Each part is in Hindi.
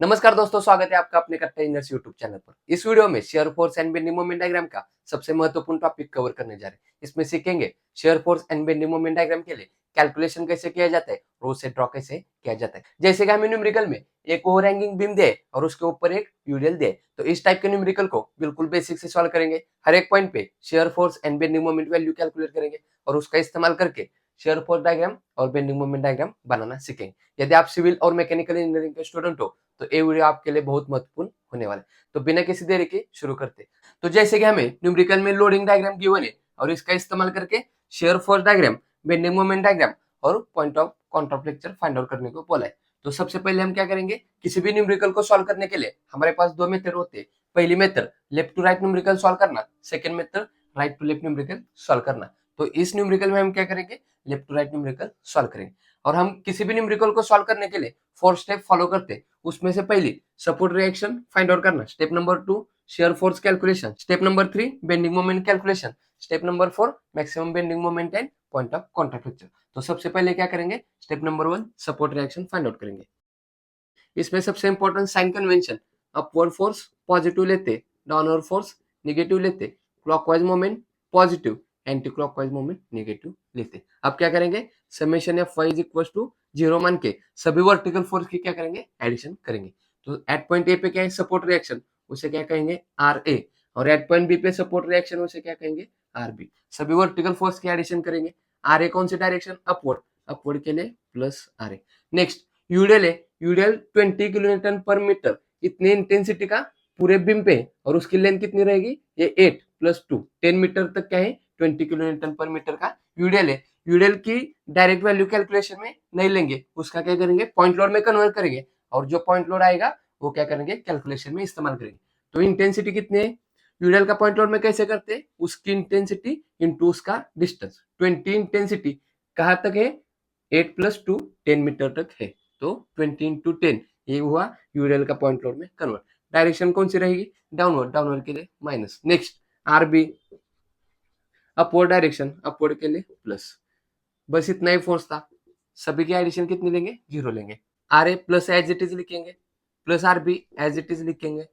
नमस्कार दोस्तों, स्वागत है आपका अपने कट्टा इंजीनियर्स यूट्यूब चैनल पर। इस वीडियो में shear force and bending moment diagram का सबसे महत्वपूर्ण टॉपिक कवर करने जा रहे हैं। इसमें सीखेंगे shear force and bending moment diagram के लिए कैलकुलेशन कैसे किया जाता है और उसे ड्रॉ कैसे किया जाता है। जैसे कि हमें न्यूमेरिकल में एक ओवरहैंगिंग बीम दे और उसके ऊपर एक यूडियल दे, तो इस टाइप के न्यूमेरिकल को बिल्कुल बेसिक से सॉल्व करेंगे। हर एक पॉइंट पे shear force and bending moment value calculate करेंगे और उसका इस्तेमाल करके शेयर फोर्स डायग्राम और बेंडिंग मोमेंट डायग्राम बनाना सीखेंगे। यदि आप सिविल और मैकेनिकल इंजीनियरिंग के स्टूडेंट हो तो ये वीडियो आपके लिए बहुत महत्वपूर्ण होने वाला है। तो बिना किसी देरी के शुरू करते। तो जैसे कि हमें न्यूमेरिकल में लोडिंग डायग्राम गिवन है और इसका इस्तेमाल करके shear force diagram, bending moment diagram और point of contraflexure find out करने को बोला है। तो सबसे पहले हम क्या करेंगे, किसी भी न्यूमेरिकल को सॉल्व करने के लिए हमारे पास दो मेथड होते हैं। पहली method left to right numerical solve करना, second method right to left numerical solve करना। तो इस न्यूमेरिकल में हम क्या करेंगे, left to right numerical solve करेंगे। और हम किसी भी न्यूमेरिकल को सॉल्व करने के लिए 4 स्टेप फॉलो करते हैं। उसमें से पहली सपोर्ट रिएक्शन फाइंड आउट करना, step number 2 shear force calculation, step number 3 bending moment calculation, step number 4 maximum bending moment and point of contraflexure. तो सबसे पहले क्या करेंगे, step number 1 support reaction find out करेंगे। इसमें सबसे important sign convention, upward force positive लेते, डाउनवर्ड फोर्स नेगेटिव लेते, clockwise moment positive, anti clockwise moment negative लेते। अब क्या करेंगे, summation F Y is equal to 0 मान के सभी वर्टिकल फोर्स की क्या करेंगे, एडिशन करेंगे। तो एट पॉइंट ए पे क्या है सपोर्ट रिएक्शन, उसे क्या कहेंगे आर ए, और एट पॉइंट बी पे सपोर्ट रिएक्शन उसे क्या कहेंगे आर बी। सभी वर्टिकल फोर्स की एडिशन करेंगे। आर ए कौन सी डायरेक्शन, अपवर्ड, अपवर्ड के लिए plus R A. Next UDL है, यूडियल 20 किलोन्यूटन पर मीटर इतनी इंटेंसिटी का पूरे बीम पे, और उसकी लेंथ कितनी रहेगी, ये 8 + 2 10 मीटर तक क्या है 20 किलोन्यूटन पर मीटर का यूडियल है। यूडियल की डायरेक्ट वैल्यू कैलकुलेशन में नहीं लेंगे, उसका क्या करेंगे पॉइंट लोड में कन्वर्ट करेंगे, और जो पॉइंट लोड आएगा वो क्या करेंगे कैलकुलेशन में इस्तेमाल करेंगे। तो इंटेंसिटी कितनी है, यूडियल का पॉइंट लोड में कैसे करते हैं, उसकी इंटेंसिटी इंटू उसका डिस्टेंस। 20 इंटेंसिटी कहाँ तक है, 8 + 2 10 मीटर तक है। तो 20 × 10 ये हुआ यूडियल का पॉइंट लोड में कन्वर्ट। डायरेक्शन कौन सी रहेगी, डाउनवर्ड, डाउनवर्ड के लिए minus. Next R B upward direction, upward के लिए प्लस। बस इतना ही फोर्स था। सभी की एडिशन कितनी लेंगे, 0 लेंगे। R A plus as it is लिखेंगे, plus R B as it is लिखेंगे।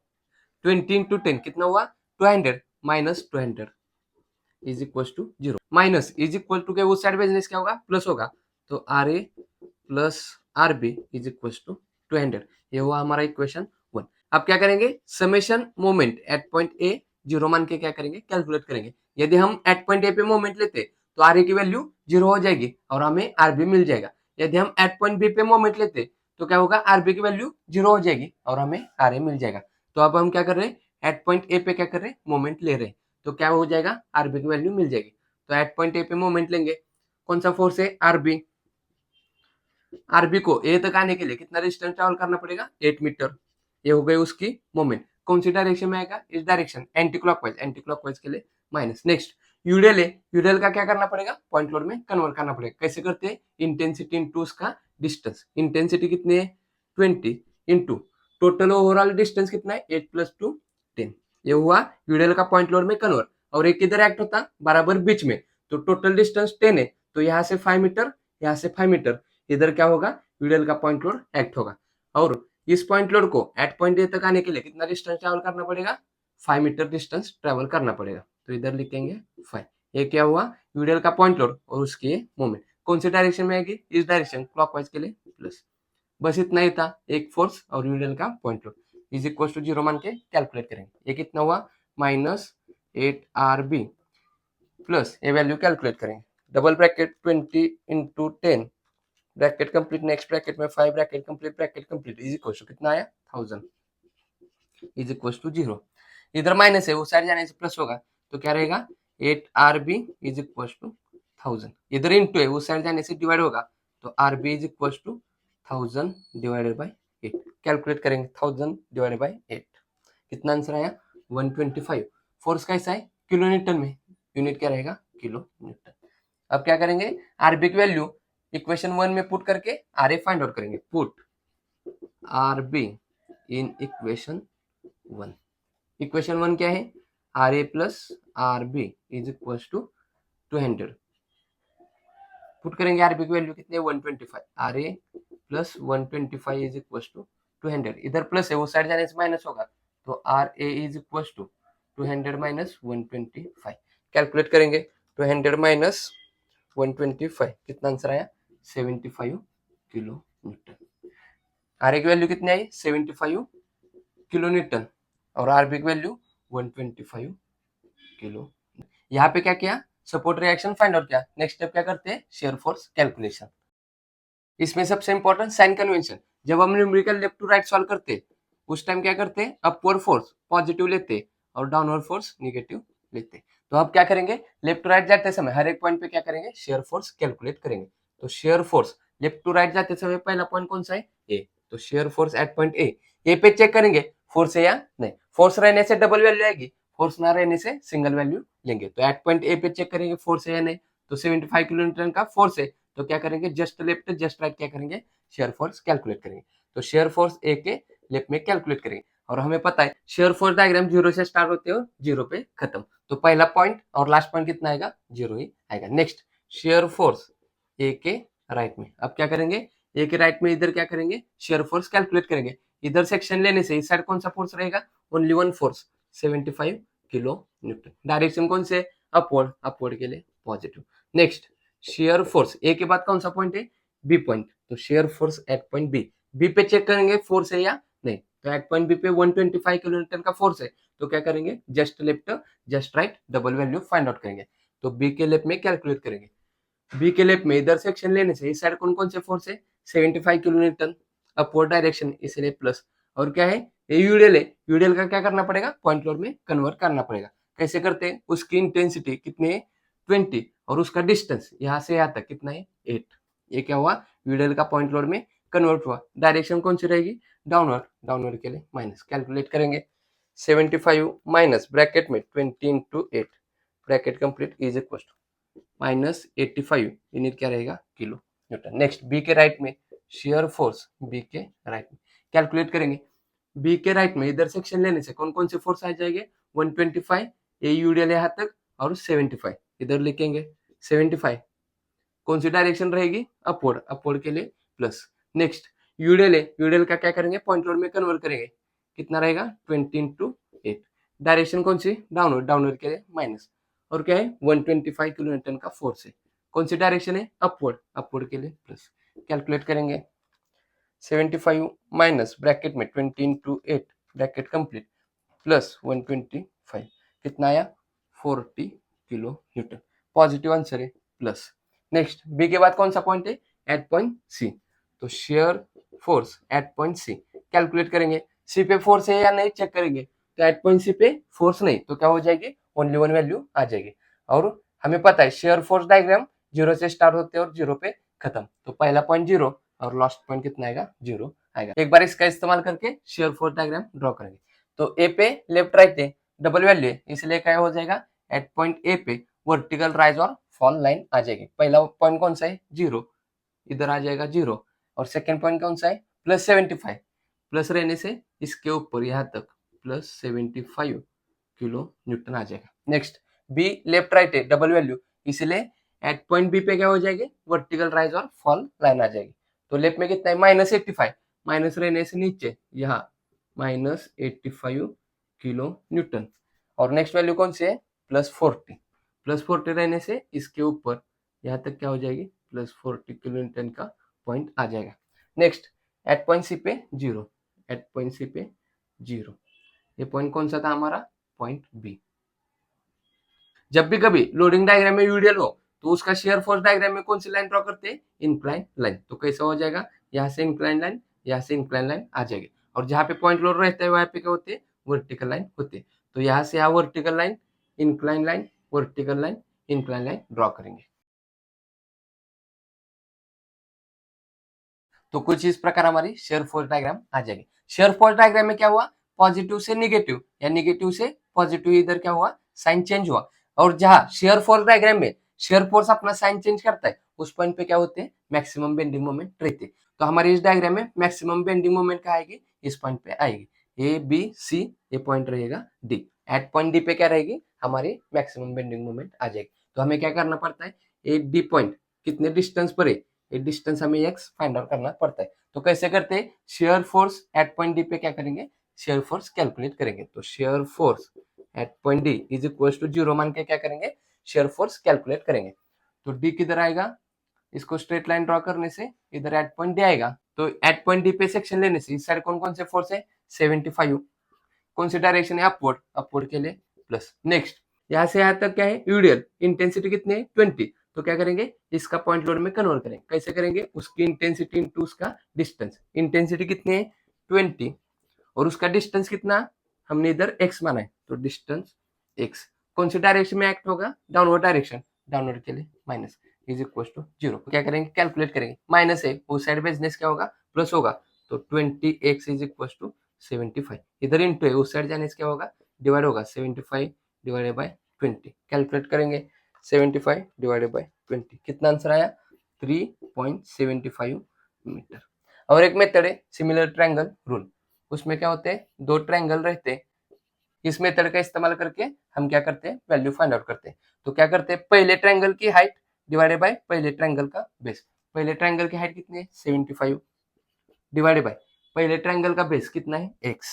20 × 10 कितना हुआ 200 minus 200 is equal to 0। Minus is equal to के उस साइड भेजने से क्या होगा, प्लस होगा। तो R A plus R B is equal to 200। ये हुआ हमारा इक्वेशन 1। अब क्या करेंगे, summation moment at point A 0 मान के क्या करेंगे कैलकुलेट करेंगे। यदि हम एट पॉइंट ए पे मोमेंट लेते तो आर ए की वैल्यू 0 हो जाएगी और हमें आर बी मिल जाएगा। यदि हम एट पॉइंट बी पे मोमेंट लेते तो क्या होगा, आर बी की वैल्यू 0 हो जाएगी और हमें आर ए मिल जाएगा। तो अब हम क्या कर रहे हैं, एट पॉइंट ए पे क्या कर रहे हैं मोमेंट ले रहे हैं, तो क्या हो जाएगा आर बी की वैल्यू मिल जाएगी। तो एट पॉइंट ए पे मोमेंट लेंगे, कौन सा फोर्स है आरबी। आरबी को ए तक आने के लिए कितना डिस्टेंस ट्रेवल करना पड़ेगा, 8 मीटर। ये हो गई उसकी मोमेंट। कौन सी डायरेक्शन में आएगा, इस direction, anti clockwise, anti clockwise के लिए माइनस। नेक्स्ट यूडियल है, यूडियल का क्या करना पड़ेगा पॉइंट लोड में कन्वर्ट करना पड़ेगा। कैसे करते हैं, इंटेंसिटी इंटू उसका डिस्टेंस। इंटेंसिटी कितनी है 20 इंटू टोटल ओवरऑल डिस्टेंस कितना है 8 + 2 10। ये हुआ यूडियल का पॉइंट लोड में कन्वर्ट। और एक किधर एक्ट होता बराबर बीच में, तो टोटल डिस्टेंस 10 है, तो यहाँ से 5 मीटर, यहाँ से 5 मीटर, इधर क्या होगा यूडियल का पॉइंट लोड एक्ट होगा। और इस पॉइंट लोड को एट पॉइंट ए तक आने के लिए कितना डिस्टेंस ट्रैवल करना पड़ेगा, 5 मीटर डिस्टेंस ट्रैवल करना पड़ेगा। तो इधर लिखेंगे 5। ये क्या हुआ यूडियल का पॉइंट लोड और उसकी मोमेंट। कौन सी डायरेक्शन में आएगी, इस डायरेक्शन क्लॉकवाइज के लिए प्लस। बस इतना ही था, एक फोर्स और यूडियल का point load is equal to 0 मान के कैलकुलेट करेंगे। ये कितना हुआ -8 RB प्लस ये वैल्यू कैलकुलेट करेंगे, double bracket 20 × 10 bracket complete, next bracket में 5 bracket complete is equal to कितना आया 1000 इज इक्वल टू 0। इधर माइनस है, उस साइड जाने से प्लस होगा, तो क्या रहेगा 8 RB इज इक्वल टू 1000। इधर इंटू है, उस साइड जाने से डिवाइड होगा, तो RB is equal to 1000 divided by 8। Calculate करेंगे 1000 डिवाइडेड बाई 8, कितना आंसर आया 125। फोर्स कैसा है किलो न्यूटन में, यूनिट क्या रहेगा किलो न्यूटन। अब क्या करेंगे, आरबी की वैल्यू इक्वेशन 1 में पुट करके आर ए फाइंड आउट करेंगे। Put R B in equation 1। Equation 1 क्या है, R A plus R B is equal to 200। Put करेंगे आरबी की वैल्यू कितनी है 125, R A plus 125 is equal to 200, इधर प्लस है वो साइड जाने से माइनस होगा, तो R A is equal to 200 minus 125। Calculate करेंगे 200 माइनस 125, कितना आंसर आया 75 किलो न्यूटन। आर ए की वैल्यू कितनी आई 75 किलो न्यूटन और आर बी की वैल्यू 125 किलो। यहाँ पे क्या किया, सपोर्ट रिएक्शन फाइंड आउट किया। नेक्स्ट स्टेप क्या करते हैं, शेयर फोर्स कैलकुलेशन। इसमें सबसे इंपॉर्टेंट साइन कन्वेंशन। जब हम numerical left to right solve करते हैं उस टाइम क्या करते हैं, अपवर्ड फोर्स पॉजिटिव लेते और डाउनवर्ड फोर्स निगेटिव लेते। तो अब क्या करेंगे, लेफ्ट टू राइट जाते समय हर एक पॉइंट पे क्या करेंगे, शेयर फोर्स कैलकुलेट करेंगे। तो shear force left to right जाते समय पहला पॉइंट कौन सा है, ए। तो shear force at point A पे चेक करेंगे फोर्स है या नहीं। फोर्स रहने से डबल वैल्यू आएगी, फोर्स ना रहने से सिंगल वैल्यू लेंगे। तो एट पॉइंट ए पे चेक करेंगे फोर्स है या नहीं, तो 75 किलो न्यूटन का फोर्स है। तो क्या करेंगे, जस्ट लेफ्ट जस्ट राइट क्या करेंगे, शेयर फोर्स कैलकुलेट करेंगे। तो शेयर फोर्स ए के लेफ्ट में कैलकुलेट करेंगे। और हमें पता है शेयर फोर्स डायग्राम जीरो से स्टार्ट होते हो जीरो पे खत्म। तो पहला पॉइंट और लास्ट पॉइंट कितना आएगा, जीरो ही आएगा। नेक्स्ट शेयर फोर्स ए के राइट में, अब क्या करेंगे, ए के राइट में इधर क्या करेंगे, शेयर फोर्स कैलकुलेट करेंगे। इधर सेक्शन लेने से इस साइड कौन सा फोर्स रहेगा, only one force 75 kilo newton. Direction कौन से, अपवर्ड, अपवर्ड के लिए positive. Next shear force A के बाद कौन सा पॉइंट है, बी पॉइंट। तो shear force at point B, B पे चेक करेंगे फोर्स है या नहीं। तो एट पॉइंट बी पे 125 किलो न्यूटन का फोर्स है। तो क्या करेंगे, just left just right double value find out करेंगे। तो बी के लेफ्ट में कैलकुलेट करेंगे। बी के लेफ्ट में इधर सेक्शन लेने से इस साइड कौन कौन से फोर्स है, 75 किलो न्यूटन अपवर्ड डायरेक्शन, इसलिए प्लस। और क्या है, ये यूडियल है, यूडियल का क्या करना पड़ेगा, पॉइंट लोड में कन्वर्ट करना पड़ेगा। कैसे करते हैं, उसकी इंटेंसिटी कितनी है 20 और उसका डिस्टेंस यहाँ से यहाँ तक कितना है 8। ये क्या हुआ, यूडियल का पॉइंट लोड में कन्वर्ट हुआ। डायरेक्शन कौन सी रहेगी, डाउनवर्ड, डाउनवर्ड के लिए माइनस। कैलकुलेट करेंगे 75 माइनस ब्रैकेट में 20 into 8 bracket complete is equal to minus 85, unit क्या रहेगा, किलो न्यूटन। नेक्स्ट बी के राइट में शेयर फोर्स, बी के राइट में कैलकुलेट करेंगे। बी के राइट में इधर सेक्शन लेने से कौन कौन से फोर्स आ जाएंगे, 125 ए यूडियल यहाँ तक और 75 इधर लिखेंगे। 75 कौन सी डायरेक्शन रहेगी, अपवर्ड, अपवर्ड के लिए प्लस। नेक्स्ट यूडियल है, यूडियल का क्या करेंगे, पॉइंट लोड में कन्वर्ट करेंगे। कितना रहेगा 20 इंटू 8, डायरेक्शन कौन सी, डाउनवर्ड, डाउनवर्ड के लिए माइनस। और क्या है 125 किलो न्यूटन का फोर्स है, कौन सी डायरेक्शन है, अपवर्ड, अपवर्ड के लिए प्लस। कैलकुलेट करेंगे 75 माइनस ब्रैकेट में 20 इंटू 8 ब्रैकेट कंप्लीट प्लस 125, कितना आया 40 किलो न्यूटन। पॉजिटिव आंसर है प्लस। नेक्स्ट बी के बाद कौन सा पॉइंट है, एट पॉइंट सी। तो shear force at point C calculate करेंगे। सी पे फोर्स है या नहीं चेक करेंगे। तो एट पॉइंट सी पे फोर्स नहीं, तो क्या हो जाएगी, ओनली वन वैल्यू आ जाएगी। और हमें पता है शेयर फोर्स डायग्राम जीरो से स्टार्ट होते हैं और जीरो पे खत्म। तो पहला पॉइंट जीरो और लास्ट पॉइंट कितना आएगा, जीरो आएगा। एक बार इसका इस्तेमाल करके शेयर फोर्स डायग्राम ड्रॉ करेंगे। तो ए पे लेफ्ट राइट है, डबल वैल्यू है, इसलिए क्या हो जाएगा, एट पॉइंट ए पे वर्टिकल राइज और फॉल लाइन आ जाएगी। पहला पॉइंट कौन सा है, जीरो, इधर आ जाएगा जीरो। और सेकंड पॉइंट कौन सा है, प्लस 75, प्लस रहने से इसके ऊपर यहाँ तक प्लस 75 किलो न्यूटन आ जाएगा। नेक्स्ट बी लेफ्ट राइट है, डबल वैल्यू, इसलिए एट पॉइंट बी पे क्या हो जाएगी, वर्टिकल राइज और फॉल लाइन आ जाएगी। तो लेफ्ट में कितना है, माइनस 85, माइनस रहने से नीचे यहाँ माइनस 85 किलो न्यूटन। और नेक्स्ट वैल्यू कौन सी है, प्लस 40, प्लस 40 रहने से इसके ऊपर यहाँ तक क्या हो जाएगी, प्लस 40 किलो न्यूटन का पॉइंट आ जाएगा। नेक्स्ट एट पॉइंट सी पे जीरो, एट पॉइंट सी पे जीरो, ये पॉइंट कौन सा था हमारा, पॉइंट बी। जब भी कभी लोडिंग डायग्राम में यूडियल हो तो उसका शेयर फोर्स डायग्राम में कौन सी लाइन ड्रॉ करते हैं, इंक्लाइन लाइन। तो कैसा हो जाएगा, यहाँ से इंक्लाइन लाइन, यहाँ से इंक्लाइन लाइन आ जाएगी। और जहाँ पे पॉइंट लोड रहता है वहां पे क्या होते हैं, वर्टिकल लाइन होते हैं। तो यहाँ से यहाँ vertical line, incline line, vertical line, incline line draw करेंगे। तो कुछ इस प्रकार हमारी शेयर फोर्स डायग्राम आ जाएगी। शेयर फोर्स डायग्राम में क्या हुआ, पॉजिटिव से निगेटिव या निगेटिव से पॉजिटिव, इधर क्या हुआ, साइन चेंज हुआ। और जहां शेयर फोर्स डायग्राम में शेयर फोर्स अपना साइन चेंज करता है उस पॉइंट पे क्या होते हैं, मैक्सिमम बेंडिंग मोमेंट रहते हैं। तो हमारी इस डायग्राम में मैक्सिमम बेंडिंग मोमेंट क्या आएगी, इस पॉइंट पे आएगी, ए बी सी, ये पॉइंट रहेगा डी। एट पॉइंट डी पे क्या रहेगी, हमारी मैक्सिमम बेंडिंग मोमेंट आ जाएगी। तो हमें क्या करना पड़ता है, ए डी पॉइंट कितने डिस्टेंस पर है, ये डिस्टेंस हमें एक्स फाइंड आउट करना पड़ता है। तो कैसे करते हैं, shear force at point D पे क्या करेंगे, शेयर फोर्स कैलकुलेट करेंगे। तो shear force at point D is equal to 0 मान के क्या करेंगे, शेयर फोर्स कैलकुलेट करेंगे। तो डी किधर आएगा, इसको स्ट्रेट लाइन ड्रॉ करने से इधर एट पॉइंट डी आएगा। तो एट पॉइंट डी पे सेक्शन लेने से इस साइड कौन कौन से फोर्स है, 75, कौन सी डायरेक्शन है, अपवर्ड, अपवर्ड के लिए प्लस। नेक्स्ट यहाँ से यहाँ तक क्या है, यूडियल इंटेंसिटी कितनी है 20, तो क्या करेंगे, इसका पॉइंट लोड में कन्वर्ट करेंगे। कैसे करेंगे, उसकी इंटेंसिटी इंटू उसका डिस्टेंस। इंटेंसिटी कितनी है 20 और उसका डिस्टेंस कितना, हमने इधर x माना है, तो डिस्टेंस x कौन सी डायरेक्शन में एक्ट होगा, डाउनवर्ड डायरेक्शन, डाउनवर्ड के लिए माइनस इज इक्वल टू 0। क्या करेंगे, कैलकुलेट करेंगे, माइनस है उस साइड बिजनेस क्या होगा, प्लस होगा, तो 20x इज इक्वल टू 75, इधर इंटू है उस साइड जाने से क्या होगा, डिवाइड होगा, 75 डिवाइडेड बाय 20। कैलकुलेट करेंगे 75 डिवाइडेड बाय 20, कितना आंसर आया, 3.75 मीटर। और एक मेथड है सिमिलर ट्रायंगल रूल, उसमें क्या होते हैं, दो ट्रायंगल रहते हैं। इस मेथड का इस्तेमाल करके हम क्या करते हैं, वैल्यू फाइंड आउट करते हैं। तो क्या करते हैं, पहले ट्रायंगल की हाइट डिवाइडेड बाय पहले ट्रायंगल का बेस। पहले ट्रायंगल की हाइट कितनी है 75 डिवाइडेड बाय पहले ट्रायंगल का बेस कितना है x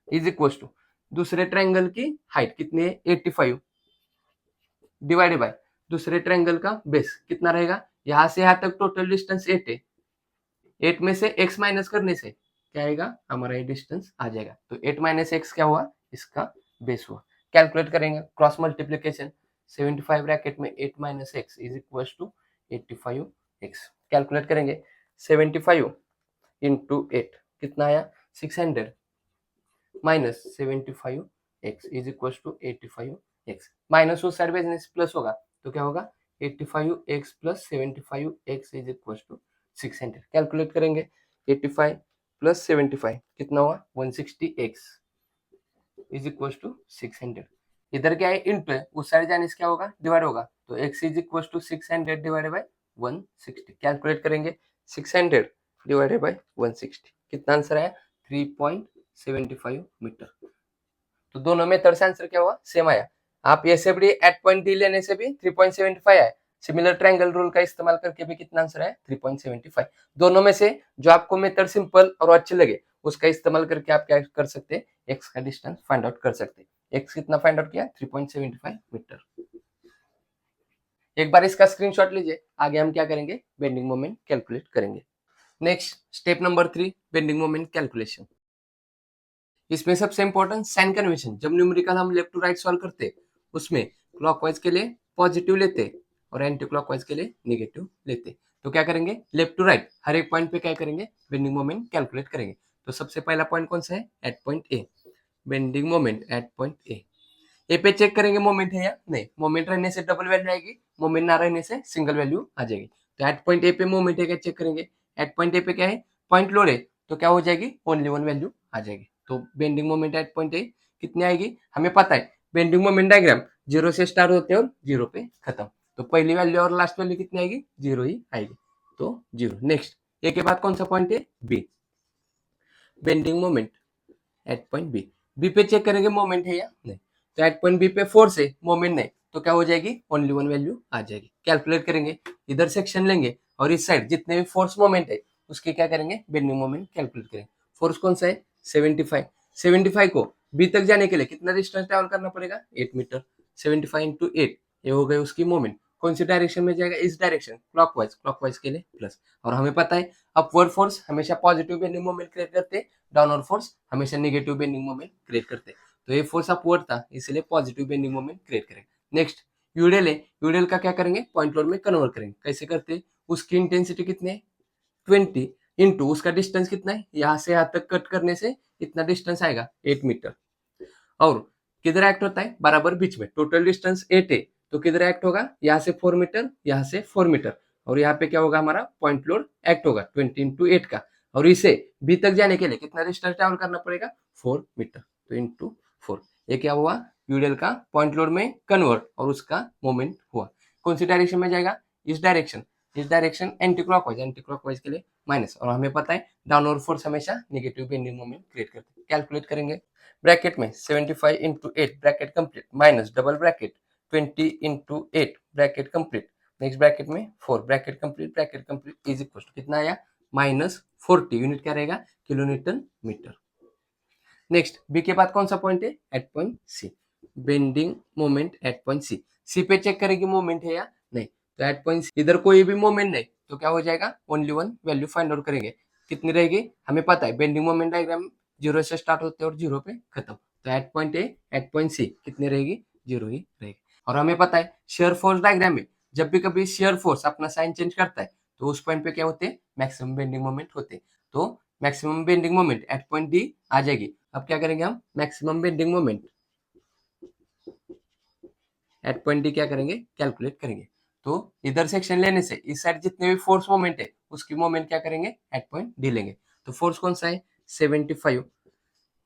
इज इक्वल टू दूसरे ट्रायंगल की हाइट कितनी है 85 डिवाइडेड बाय दूसरे ट्रायंगल का बेस कितना रहेगा, यहां से यहां तक टोटल डिस्टेंस 8 है, 8 में से x माइनस करने से क्या आएगा, हमारा ये डिस्टेंस आ जाएगा। तो 8 माइनस एक्स क्या हुआ, इसका बेस हुआ। कैलकुलेट करेंगे, क्रॉस मल्टीप्लीकेशन, 75 ब्रैकेट में 8 minus x is equal to 85x। Calculate करेंगे 75 इंटू 8 कितना आया 600 minus 75x is equal to 85x, minus उस साइड भेजने से प्लस होगा, तो क्या होगा 85x plus 75x is equal to 600। Calculate करेंगे 85 प्लस 75 कितना हुआ 160x इज इक्वल टू 600। इधर क्या है इंटू है, उस साइड जाने से क्या होगा, डिवाइड होगा, तो x is equal to 600 divided by 160। Calculate करेंगे 600 डिवाइडेड बाय 160, कितना आंसर आया 3.75 मीटर। तो दोनों मेथड से आंसर क्या हुआ, सेम आया। आप ऐसे भी एट पॉइंट डी लेने से भी 3.75 आया, सिमिलर ट्रायंगल रूल का इस्तेमाल करके भी कितना आंसर आया 3.75। दोनों में से जो आपको मेथड सिंपल और अच्छे लगे उसका इस्तेमाल करके आप क्या कर सकते हैं, एक्स का डिस्टेंस फाइंड आउट कर सकते हैं। एक्स कितना फाइंड आउट किया 3.75 मीटर। एक बार इसका स्क्रीनशॉट लीजिए, आगे हम क्या करेंगे, बेंडिंग मोमेंट कैलकुलेट करेंगे। Next step number 3, bending moment calculation. इसमें सबसे इंपॉर्टेंट साइन कन्वेंशन, जब न्यूमेरिकल हम लेफ्ट टू राइट सॉल्व करते उसमें क्लॉकवाइज के लिए पॉजिटिव लेते और एंटी क्लॉकवाइज के लिए नेगेटिव लेते। तो क्या करेंगे, लेफ्ट टू राइट हर एक पॉइंट पे क्या करेंगे, बेंडिंग मोमेंट कैलकुलेट करेंगे। तो सबसे पहला पॉइंट कौन सा है, at point A, bending moment at point A पे चेक करेंगे मोमेंट है या नहीं, मोमेंट रहने से डबल वैल्यू आएगी, मोमेंट ना रहने से सिंगल वैल्यू आ जाएगी। तो एट पॉइंट ए पे मोमेंट है क्या चेक करेंगे, एट पॉइंट ए पे क्या है, पॉइंट लोड है, तो क्या हो जाएगी, ओनली वन वैल्यू आ जाएगी। तो बेंडिंग मोमेंट एट पॉइंट ए कितनी आएगी, हमें पता है बेंडिंग मोमेंट डायग्राम 0 से स्टार्ट होते हैं और 0 पे खत्म, तो पहली वैल्यू और लास्ट वैल्यू कितनी आएगी, 0 ही आएगी, तो 0। नेक्स्ट ए के बाद कौन सा पॉइंट है, B, bending moment at point B, B पे चेक करेंगे मोमेंट है या नहीं, तो एट पॉइंट बी पे फोर्स है, मोमेंट नहीं, तो क्या हो जाएगी, ओनली वन वैल्यू आ जाएगी। कैलकुलेट करेंगे, इधर सेक्शन लेंगे और इस साइड जितने भी फोर्स मोमेंट है उसके क्या करेंगे, बेंडिंग मोमेंट कैलकुलेट करेंगे। फोर्स कौन सा है 75, 75 को बी तक जाने के लिए कितना डिस्टेंस ट्रैवल करना पड़ेगा 8 मीटर, 75 इंटू 8 ये हो गई उसकी मोमेंट, कौन सी डायरेक्शन में जाएगा, इस डायरेक्शन क्लॉकवाइज, क्लॉकवाइज के लिए प्लस। और हमें पता है अपवर्ड फोर्स हमेशा पॉजिटिव बेंडिंग मोमेंट क्रिएट करते हैं, डाउनवर्ड फोर्स हमेशा नेगेटिव बेंडिंग मोमेंट क्रिएट करते हैं, तो ये फोर्स अपवर्ड था इसलिए पॉजिटिव बेंडिंग मोमेंट क्रिएट करेंगे। नेक्स्ट यूडेल है, यूडेल का क्या करेंगे, पॉइंट लोड में कन्वर्ट करेंगे। कैसे करते हैं, उसकी इंटेंसिटी कितनी है 20 इंटू उसका डिस्टेंस कितना है, यहाँ से यहाँ तक कट करने से इतना डिस्टेंस आएगा 8 मीटर, और किधर एक्ट होता है, बराबर बीच में, टोटल डिस्टेंस 8 है, तो किधर एक्ट होगा, यहाँ से 4 मीटर, यहाँ से 4 मीटर, और यहाँ पे क्या होगा, हमारा पॉइंट लोड एक्ट होगा 20 इंटू 8 का, और इसे बी तक जाने के लिए कितना डिस्टेंस ट्रैवल करना पड़ेगा 4 मीटर, तो इंटू 4। ये क्या हुआ, यूडेल का पॉइंट लोड में कन्वर्ट और उसका मोमेंट हुआ। कौन सी डायरेक्शन में जाएगा, इस डायरेक्शन, इस direction anti clockwise, anti clockwise के लिए माइनस, और हमें पता है डाउनवर्ड फोर्स हमेशा नेगेटिव बेंडिंग मोमेंट क्रिएट करते हैं। कैलकुलेट करेंगे, ब्रैकेट में 75 into 8 bracket complete minus double bracket 20 into 8 bracket complete, next bracket में 4 bracket complete is equal to कितना आया -40 यूनिट क्या रहेगा, kilo newton metre. Next B के बाद कौन सा पॉइंट है, at point C, bending moment at point C. C पे चेक करेंगे मोमेंट है या नहीं, तो एट पॉइंट इधर कोई भी मोमेंट नहीं, तो क्या हो जाएगा, only one value find out करेंगे, कितनी रहेगी, हमें पता है बेंडिंग मोमेंट डायग्राम 0 से स्टार्ट होते हैं और 0 पे खत्म, तो at point A at point C कितनी रहेगी, 0 ही रहेगी। और हमें पता है शेयर फोर्स डायग्राम में जब भी कभी शेयर फोर्स अपना साइन चेंज करता है तो उस पॉइंट पे क्या होते हैं, मैक्सिमम बेंडिंग मोमेंट होते हैं, तो maximum bending moment at point D आ जाएगी। अब क्या करेंगे हम, maximum bending moment at point D क्या करेंगे, कैलकुलेट करेंगे। तो इधर सेक्शन लेने से इस साइड जितने भी फोर्स मोमेंट है उसकी मोमेंट क्या करेंगे, एट पॉइंट डी लेंगे। तो फोर्स कौन सा है, 75।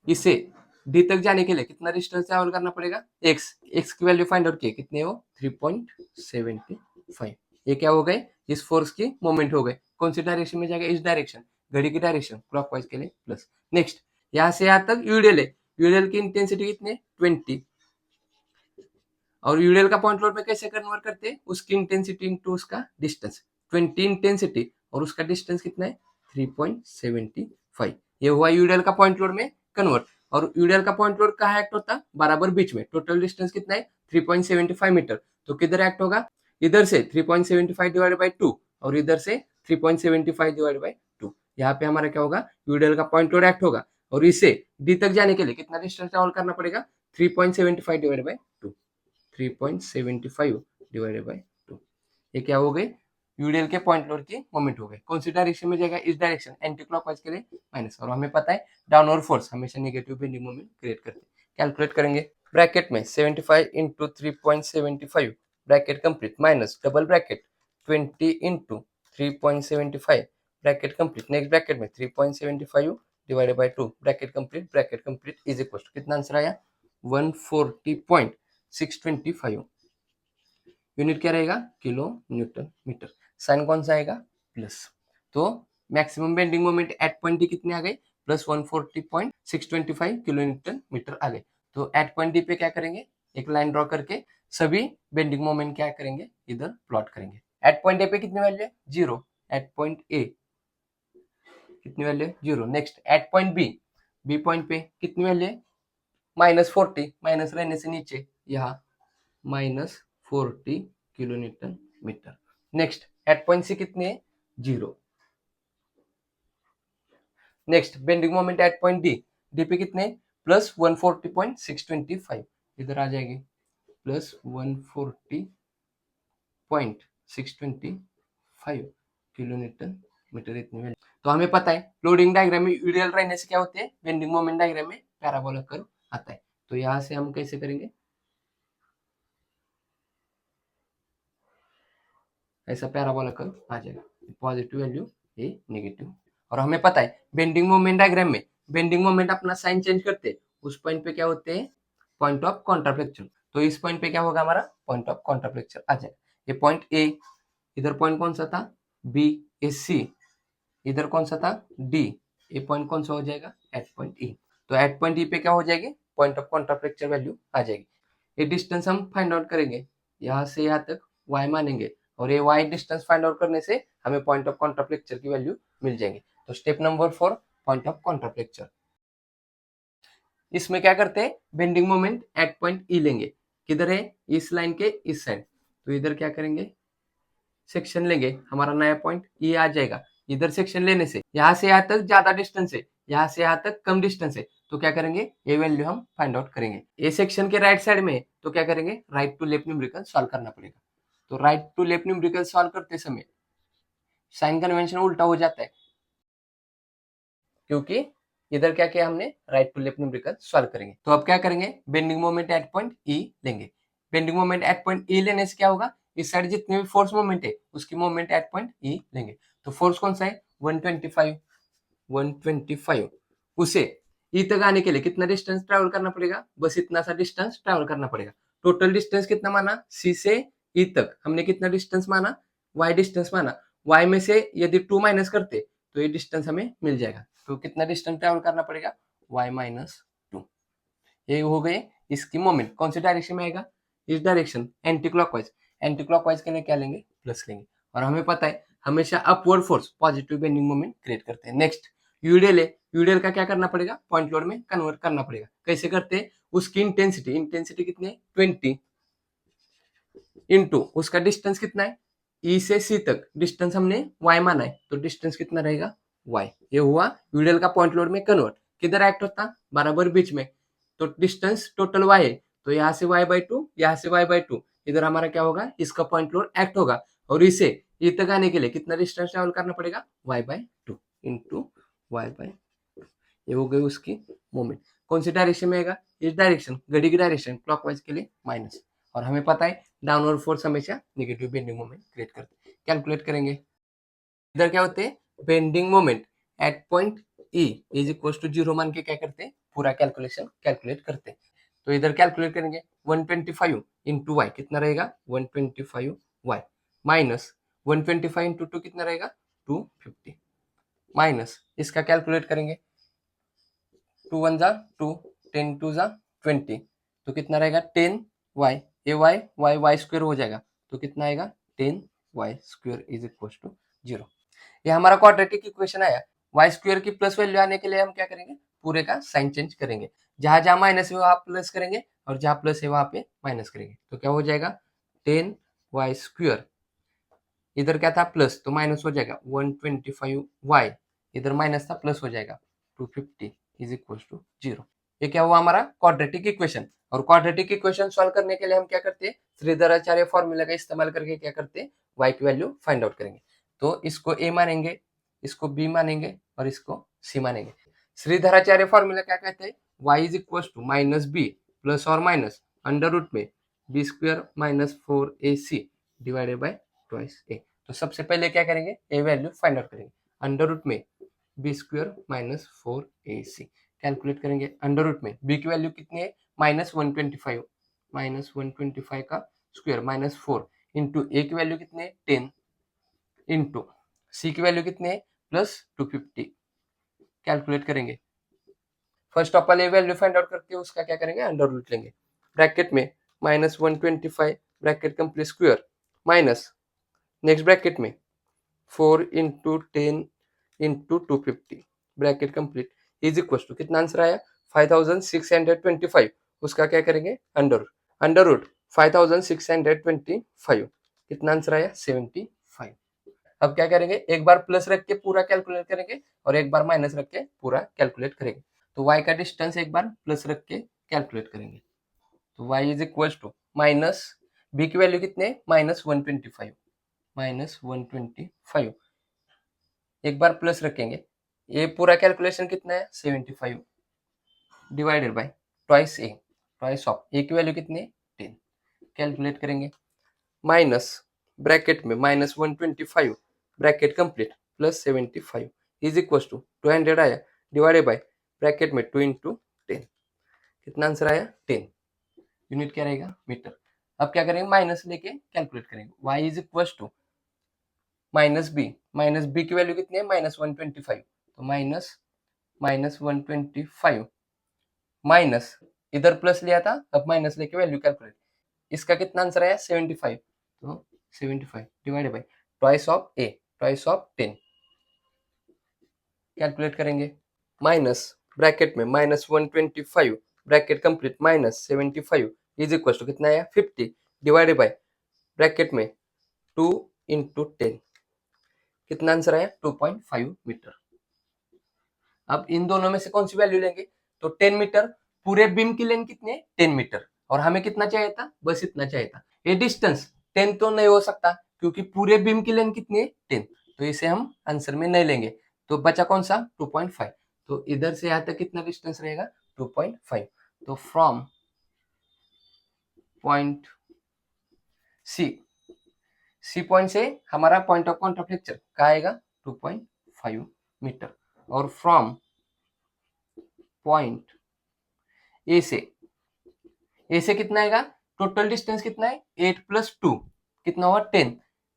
इसे डी तक जाने के लिए कितना डिस्टेंस ट्रैवल करना पड़ेगा, एक्स, एक्स की वैल्यू फाइंड आउट किए, कितने हो, 3.75। ये क्या हो गए, इस फोर्स की मोमेंट हो गए, कौन सी डायरेक्शन में जाएगा, इस डायरेक्शन, घड़ी की डायरेक्शन क्लॉकवाइज के लिए प्लस। नेक्स्ट यहां से यहां तक यूडीएल है, यूडीएल की इंटेंसिटी कितनी है, 20, और यूडीएल का पॉइंट लोड में कैसे कन्वर्ट करते हैं, उसकी इंटेंसिटी इंटू उसका डिस्टेंस, 20 इंटेंसिटी और उसका डिस्टेंस कितना है, 3.75। ये हुआ यूडीएल का पॉइंट लोड में कन्वर्ट। और यूडीएल का पॉइंट लोड कहाँ एक्ट होता, बराबर बीच में, टोटल डिस्टेंस कितना है, 3.75 मीटर, तो किधर एक्ट होगा, इधर से 3.75 डिवाइड बाई 2 और इधर से 3.75 डिवाइड बाई 2, यहाँ पे हमारा क्या होगा, यूडीएल का पॉइंट लोड एक्ट होगा। और इसे डी तक जाने के लिए कितना डिस्टेंस ट्रैवल करना पड़ेगा, 3.75 डिवाइड बाई 2, 3.75 डिवाइडेड बाई 2, ये क्या हो गए, यूडीएल के पॉइंट लोड की मोमेंट हो गए, कौन सी डायरेक्शन में जाएगा, इस डायरेक्शन, एंटी क्लॉकवाइज के लिए माइनस। और हमें पता है डाउनवर्ड फोर्स हमेशा नेगेटिव बेंडिंग मोमेंट क्रिएट करते हैं। कैलकुलेट करेंगे, ब्रैकेट में 75 into 3.75 bracket complete minus double bracket 20 into 3.75 bracket complete, next bracket में 3.75 divided by 2 bracket complete is equal to कितना आंसर आया, 140.625 यूनिट क्या रहेगा, किलो न्यूटन मीटर। साइन कौन सा आएगा, प्लस। तो maximum bending moment at point D कितने आ गए, प्लस 140.625 किलो न्यूटन मीटर आ गए। तो एट पॉइंट डी पे क्या करेंगे, एक लाइन ड्रॉ करके सभी बेंडिंग मोमेंट क्या करेंगे, इधर प्लॉट करेंगे। एट पॉइंट ए पे कितनी वैल्यू है, 0, एट पॉइंट ए कितनी वैल्यू है, 0। Next at point B, B point पे कितनी वैल्यू है, -40, माइनस रहने से नीचे यहाँ -40 kilo newton metre. Next at point C कितनी है, 0। Next bending moment at point D, D पे कितने, प्लस 140.625, इधर आ जाएगी प्लस 140.625 किलो न्यूटन मीटर, इतनी वैल्यू। तो हमें पता है लोडिंग डायग्राम में यूडीएल रहने से क्या होते हैं, बेंडिंग मोमेंट डायग्राम में पैराबोला कर्व आता है। तो यहां से हम कैसे करेंगे, ऐसा पैराबोला कर्व आ जाएगा, पॉजिटिव वैल्यू ये नेगेटिव। और हमें पता है बेंडिंग मोमेंट डायग्राम में बेंडिंग मोमेंट अपना साइन चेंज करते हैं, उस पॉइंट पे क्या होते हैं, पॉइंट ऑफ कॉन्ट्राफ्लेक्चर। तो इस पॉइंट पे क्या होगा, हमारा पॉइंट ऑफ कॉन्ट्राफ्लेक्चर आ जाएगा। ये पॉइंट ए, इधर पॉइंट कौन सा था, बी, ए सी, इधर कौन सा था, डी, ये पॉइंट कौन सा हो जाएगा, एट पॉइंट ई। तो एट पॉइंट ई पे क्या हो जाएगी, पॉइंट ऑफ कॉन्ट्राफ्लेक्चर वैल्यू आ जाएगी। ये डिस्टेंस हम फाइंड आउट करेंगे, यहाँ से यहाँ तक y मानेंगे, और ये y डिस्टेंस फाइंड आउट करने से हमें पॉइंट ऑफ कॉन्ट्राफ्लेक्चर की वैल्यू मिल जाएगी। तो step number 4, point of contraflexure. इसमें क्या करते हैं, bending moment at point E लेंगे, किधर है, इस लाइन के इस साइड। तो इधर क्या करेंगे, सेक्शन लेंगे, हमारा नया पॉइंट ये आ जाएगा। इधर सेक्शन लेने से यहाँ से यहाँ तक ज्यादा डिस्टेंस है, यहाँ से यहाँ तक कम डिस्टेंस है, तो क्या करेंगे, ये वैल्यू हम फाइंड आउट करेंगे। ये सेक्शन के राइट साइड में है, तो क्या करेंगे, right to left numerical solve करना पड़ेगा। तो right to left numerical solve करते समय साइन कन्वेंशन उल्टा हो जाता है, क्योंकि इधर क्या किया हमने, right to left numerical solve करेंगे। तो अब क्या करेंगे, bending moment at point E लेंगे। Bending moment at point E लेने से क्या होगा, इस साइड जितने भी फोर्स मोमेंट है उसकी मोमेंट एट पॉइंट ई लेंगे। तो फोर्स कौन सा है, 125, उसे ई तक आने के लिए कितना डिस्टेंस ट्रैवल करना पड़ेगा, बस इतना सा डिस्टेंस ट्रैवल करना पड़ेगा। टोटल डिस्टेंस कितना माना, सी से ई तक हमने कितना डिस्टेंस माना, वाई डिस्टेंस माना। वाई में से यदि 2 माइनस करते तो ये डिस्टेंस हमें मिल जाएगा। तो कितना डिस्टेंस ट्रैवल करना पड़ेगा, y -2। ये हो गए इसकी मोमेंट, कौन सी डायरेक्शन में आएगा, इस direction, anti clockwise. Anti clockwise के लिए क्या लेंगे, प्लस लेंगे। और हमें पता है हमेशा upward force positive bending moment create करते हैं। नेक्स्ट यूडीएल है, यूडीएल का क्या करना पड़ेगा, पॉइंट लोड में कन्वर्ट करना पड़ेगा। कैसे करते हैं, उसकी इंटेंसिटी कितनी है 20 इंटू उसका डिस्टेंस कितना है ई से सी तक, डिस्टेंस हमने y माना है तो डिस्टेंस कितना रहेगा y। ये हुआ यूडीएल का पॉइंट लोड में कन्वर्ट। किधर एक्ट होता, बराबर बीच में, तो डिस्टेंस टोटल y है तो यहाँ से y/2, यहाँ से y/2, इधर हमारा क्या होगा, इसका पॉइंट लोड एक्ट होगा और इसे ई तक आने के लिए कितना डिस्टेंस ट्रेवल करना पड़ेगा y/2 इंटू y/2। ये हो गई उसकी मोमेंट। कौन सी डायरेक्शन में आएगा, इस डायरेक्शन, घड़ी की डायरेक्शन क्लॉकवाइज के लिए माइनस, और हमें पता है डाउनवर्ड फोर्स हमेशा नेगेटिव बेंडिंग मोमेंट क्रिएट करते हैं। कैलकुलेट करेंगे, इधर क्या होते हैं, bending moment at point E is equal to 0 मान के क्या करते हैं, पूरा कैलकुलेशन कैलकुलेट करते हैं। तो इधर कैलकुलेट करेंगे 125 इंटू वाई कितना रहेगा 125 वाई माइनस 125 इंटू 2 कितना रहेगा 250 माइनस इसका कैलकुलेट करेंगे 2 1 जा 2, 10 2 जा 20, तो कितना रहेगा 10 वाई, ये वाई वाई वाई स्क्वायर हो जाएगा तो कितना आएगा 10 Y square is equal to 0। ये हमारा क्वाड्रेटिक इक्वेशन आया। वाई स्क्वायर की प्लस वैल्यू आने के लिए हम क्या करेंगे, पूरे का साइन चेंज करेंगे, जहां जहां माइनस है वहां प्लस करेंगे और जहां प्लस है वहां पे माइनस करेंगे, तो क्या हो जाएगा 10 वाई स्क्वायर, इधर क्या था प्लस तो माइनस हो जाएगा 125 वाई, इधर माइनस था प्लस हो जाएगा 250 इज इक्वल टू 0। ये क्या हुआ हमारा क्वाड्रेटिक इक्वेशन। और क्वाड्रेटिक इक्वेशन सॉल्व करने के लिए हम क्या करते हैं, श्रीधराचार्य फॉर्मूला का इस्तेमाल करके क्या करते हैं, y की वैल्यू फाइंड आउट करेंगे। तो इसको a मानेंगे, इसको b मानेंगे और इसको c मानेंगे। श्रीधराचार्य फॉर्मूला क्या कहते हैं, y is equal to minus B plus और माइनस अंडर रूट में B square minus 4ac divided by twice a। तो सबसे पहले क्या करेंगे, a वैल्यू फाइंड आउट करेंगे, अंडर रूट में B square minus 4ac calculate करेंगे। अंडर रूट में b की वैल्यू कितनी है -125, -125 का स्क्वायर माइनस 4 इंटू a की वैल्यू कितनी है 10 इंटू c की वैल्यू कितनी है प्लस 250 कैलकुलेट करेंगे। फर्स्ट ऑफ ऑल ये वैल्यू फाइंड आउट करके उसका क्या करेंगे, अंडर रूट लेंगे, ब्रैकेट में -125 bracket complete square minus next bracket में 4 into 10 into 250 bracket complete is equal to कितना आंसर आया 5625, उसका क्या करेंगे अंडर रूट 5625 कितना आंसर आया 75। अब क्या करेंगे, एक बार प्लस रख के पूरा कैलकुलेट करेंगे और एक बार माइनस रख के पूरा कैलकुलेट करेंगे। तो y का डिस्टेंस एक बार प्लस रख के कैलकुलेट करेंगे, तो y is equal to minus b की वैल्यू कितने -125 -125 एक बार प्लस रखेंगे, ये पूरा कैलकुलेशन कितना है 75 divided by twice A, twice of A की वैल्यू कितनी है 10 कैलकुलेट करेंगे, माइनस ब्रैकेट में -125 bracket complete plus 75 is equal to 200 आया डिवाइडेड बाय ब्रैकेट में 2 इंटू 10 कितना आंसर आया 10, यूनिट क्या रहेगा मीटर। अब क्या करेंगे, माइनस लेके कैलकुलेट करेंगे, y is equal to minus B की वैल्यू कितनी है -125, तो -125 माइनस इधर प्लस लिया था अब माइनस लेके वैल्यू कैलकुलेट, इसका कितना आंसर आया 75, तो 75 divided by twice of A, twice of 10 calculate करेंगे, माइनस ब्रैकेट में -125 bracket complete minus 75 is equal to कितना आया 50 डिवाइडेड बाय ब्रैकेट में 2 इंटू 10 कितना आंसर आया 2.5 मीटर। अब इन दोनों में से कौन सी वैल्यू लेंगे, तो 10 मीटर, पूरे बीम की लेंथ कितनी है 10 मीटर और हमें कितना चाहिए था, बस इतना चाहिए था। ये डिस्टेंस 10 तो नहीं हो सकता क्योंकि पूरे बीम की लेंथ कितनी है 10, तो इसे हम आंसर में नहीं लेंगे, तो बचा कौन सा 2.5, तो इधर से यहाँ तक कितना डिस्टेंस रहेगा 2.5। तो फ्रॉम पॉइंट सी पॉइंट से हमारा पॉइंट ऑफ कॉन्टैक्ट लेक्चर क्या आएगा 2.5 मीटर, और फ्रॉम पॉइंट ए से कितना आएगा, टोटल डिस्टेंस कितना है 8 प्लस 2 कितना हुआ 10,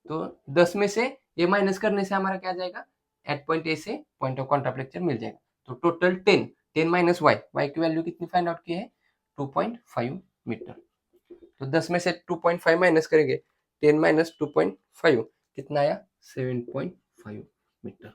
तो 10 में से ये माइनस करने से हमारा क्या जाएगा, एट पॉइंट ए से पॉइंट ऑफ कॉन्टैक्ट लेक्चर मिल जाएगा। तो टोटल 10 माइनस वाई की वैल्यू कितनी फाइंड आउट की है 2.5 मीटर, तो 10 में से 2.5 माइनस करेंगे 10 माइनस 2.5 कितना आया 7.5 मीटर।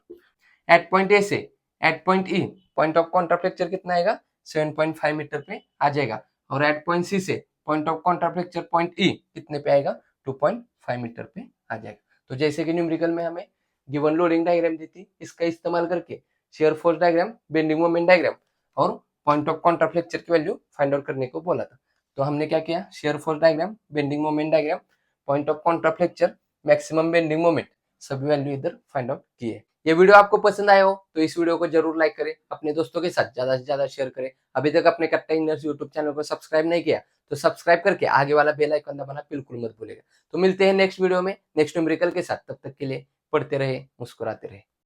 एट पॉइंट ए से at point E point of contraflexure कितना आएगा 7.5 मीटर पे आ जाएगा, और एट पॉइंट सी से पॉइंट ऑफ कॉन्ट्राफ्लेक्चर पॉइंट ई कितने पे आएगा 2.5 मीटर पे आ जाएगा। तो जैसे कि न्यूमेरिकल में हमें गिवन लोडिंग डायग्राम दी थी, इसका इस्तेमाल करके shear force diagram, bending moment diagram और पॉइंट ऑफ कॉन्ट्राफ्लेक्चर की वैल्यू फाइंड आउट करने को बोला था। तो हमने क्या किया, share force diagram, bending moment diagram, point of contraflexure, maximum bending moment, सभी वैल्यू इधर फाइंड आउट किए। ये वीडियो आपको पसंद आया हो तो इस वीडियो को जरूर लाइक करें, अपने दोस्तों के साथ ज्यादा से ज्यादा शेयर करें। अभी तक अपने कट्टा इंजीनियर्स यूट्यूब चैनल को सब्सक्राइब नहीं किया तो सब्सक्राइब करके आगे वाला बेल आइकन दबाना बिल्कुल मत भूलिएगा। तो मिलते हैं नेक्स्ट वीडियो में नेक्स्ट न्यूमेरिकल के साथ, तब तक के लिए पढ़ते रहे, मुस्कुराते रहे।